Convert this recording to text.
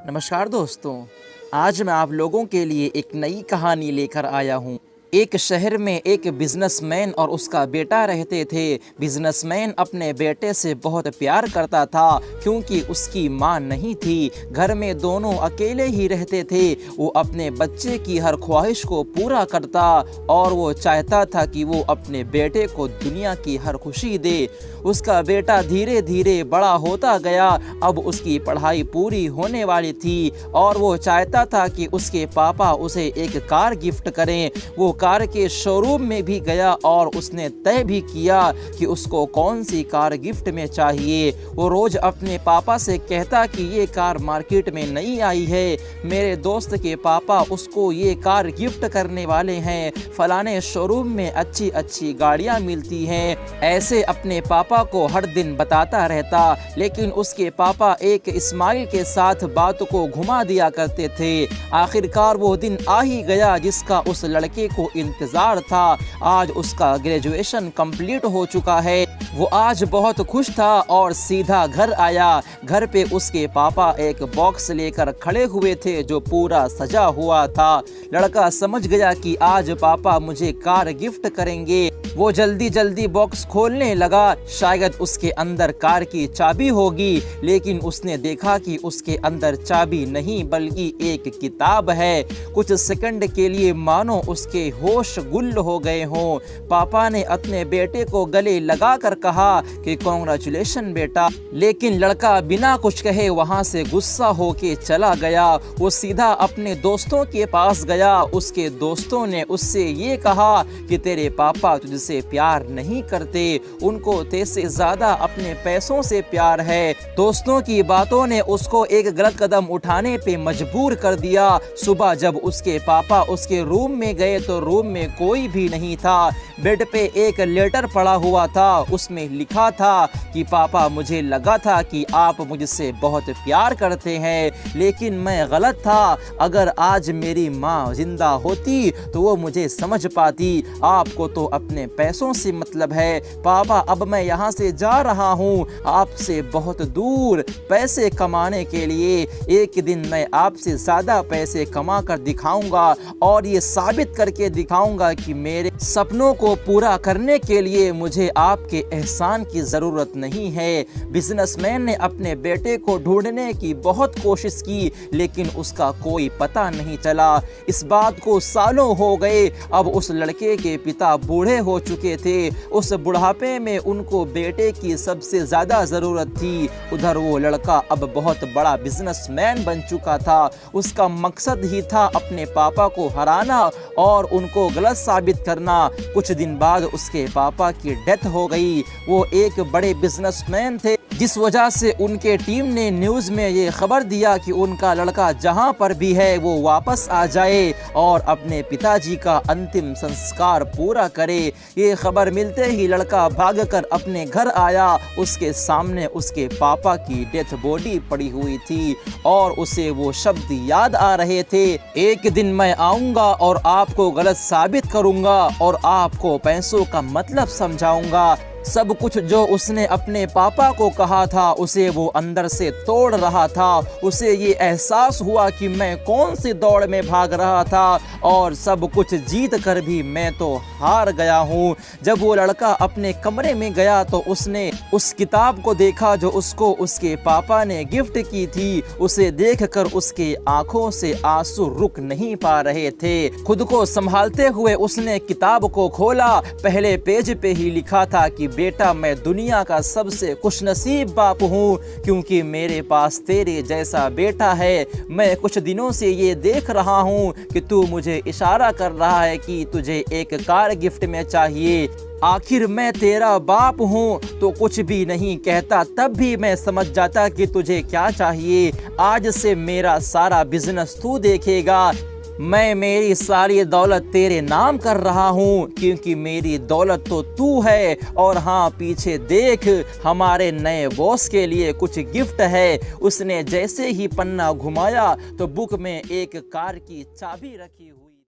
नमस्कार दोस्तों, आज मैं आप लोगों के लिए एक नई कहानी लेकर आया हूँ। एक शहर में एक बिजनेसमैन और उसका बेटा रहते थे। बिजनेसमैन अपने बेटे से बहुत प्यार करता था क्योंकि उसकी माँ नहीं थी। घर में दोनों अकेले ही रहते थे। वो अपने बच्चे की हर ख्वाहिश को पूरा करता और वो चाहता था कि वो अपने बेटे को दुनिया की हर खुशी दे। उसका बेटा धीरे धीरे बड़ा होता गया। अब उसकी पढ़ाई पूरी होने वाली थी और वो चाहता था कि उसके पापा उसे एक कार गिफ्ट करें। वो कार के शोरूम में भी गया और उसने तय भी किया कि उसको कौन सी कार गिफ्ट में चाहिए। वो रोज अपने पापा से कहता कि ये कार मार्केट में नई आई है, मेरे दोस्त के पापा उसको ये कार गिफ्ट करने वाले हैं, फलाने शोरूम में अच्छी अच्छी गाड़ियां मिलती हैं। ऐसे अपने पापा को हर दिन बताता रहता, लेकिन उसके पापा एक स्माइल के साथ बात को घुमा दिया करते थे। आखिरकार वो दिन आ ही गया जिसका उस लड़के को इंतजार था। आज उसका ग्रेजुएशन कंप्लीट हो चुका है। वो आज बहुत खुश था और सीधा घर आया। घर पे उसके पापा एक बॉक्स लेकर खड़े हुए थे जो पूरा सजा हुआ था। लड़का समझ गया कि आज पापा मुझे कार गिफ्ट करेंगे। वो जल्दी जल्दी बॉक्स खोलने लगा, शायद उसके अंदर कार की चाबी होगी, लेकिन उसने देखा कि उसके अंदर चाबी नहीं बल्कि एक किताब है। कुछ सेकंड के लिए मानो उसके होश गुल हो गए हों। पापा ने अपने बेटे को गले लगाकर कहा कि कांग्रेचुलेशन बेटा, लेकिन लड़का बिना कुछ कहे वहां से गुस्सा होके चला गया। वो सीधा अपने दोस्तों के पास गया। उसके दोस्तों ने उससे ये कहा कि तेरे पापा तुझसे प्यार नहीं करते, उनको तेरे ज्यादा अपने पैसों से प्यार है। दोस्तों की बातों ने उसको एक गलत कदम उठाने पे मजबूर कर दिया। सुबह जब उसके पापा उसके रूम में गए तो रूम में कोई भी नहीं था। बेड पे एक लेटर पड़ा हुआ था। उसमें लिखा था कि पापा, मुझे लगा था कि आप मुझसे बहुत प्यार करते हैं, लेकिन मैं गलत था। अगर आज मेरी माँ जिंदा होती तो वो मुझे समझ पाती। आपको तो अपने पैसों से मतलब है। पापा, अब मैं यहाँ से जा रहा हूँ आपसे बहुत दूर पैसे कमाने के लिए। एक दिन मैं आपसे ज़्यादा पैसे कमा कर दिखाऊंगा और ये साबित करके दिखाऊंगा कि मेरे सपनों को पूरा करने के लिए मुझे आपके एहसान की ज़रूरत नहीं है। बिजनेसमैन ने अपने बेटे को ढूंढने की बहुत कोशिश की, लेकिन उसका कोई पता नहीं चला। इस बात को सालों हो गए। अब उस लड़के के पिता बूढ़े हो चुके थे। उस बुढ़ापे में उनको बेटे की सबसे ज़्यादा ज़रूरत थी। उधर वो लड़का अब बहुत बड़ा बिजनेसमैन बन चुका था। उसका मकसद ही था अपने पापा को हराना और उनको गलत साबित करना। कुछ दिन बाद उसके पापा की डेथ हो गई। वो एक बड़े बिजनेसमैन थे, जिस वजह से उनके टीम ने न्यूज़ में ये खबर दिया कि उनका लड़का जहां पर भी है वो वापस आ जाए और अपने पिताजी का अंतिम संस्कार पूरा करे। ये खबर मिलते ही लड़का भागकर अपने घर आया। उसके सामने उसके पापा की डेथ बॉडी पड़ी हुई थी और उसे वो शब्द याद आ रहे थे, एक दिन मैं आऊंगा और आपको गलत साबित करूंगा और आपको पैसों का मतलब समझाऊंगा। सब कुछ जो उसने अपने पापा को कहा था उसे वो अंदर से तोड़ रहा था। उसे ये एहसास हुआ कि मैं कौन सी दौड़ में भाग रहा था और सब कुछ जीत कर भी मैं तो हार गया हूँ। जब वो लड़का अपने कमरे में गया तो उसने उस किताब को देखा जो उसको उसके पापा ने गिफ्ट की थी। उसे देखकर उसके आंखों से आंसू रुक नहीं पा रहे थे। खुद को संभालते हुए उसने किताब को खोला। पहले पेज पे ही लिखा था कि बेटा, मैं दुनिया का सबसे खुशनसीब बाप हूँ क्योंकि मेरे पास तेरे जैसा बेटा है। मैं कुछ दिनों से ये देख रहा हूँ कि तू मुझे इशारा कर रहा है कि तुझे एक कार गिफ्ट में चाहिए। आखिर मैं तेरा बाप हूँ तो कुछ भी नहीं कहता, तब भी मैं समझ जाता कि तुझे क्या चाहिए। आज से मेरा सारा बिजनेस तू देखेगा। मैं मेरी सारी दौलत तेरे नाम कर रहा हूँ क्योंकि मेरी दौलत तो तू है। और हाँ, पीछे देख, हमारे नए बॉस के लिए कुछ गिफ्ट है। उसने जैसे ही पन्ना घुमाया तो बुक में एक कार की चाबी रखी हुई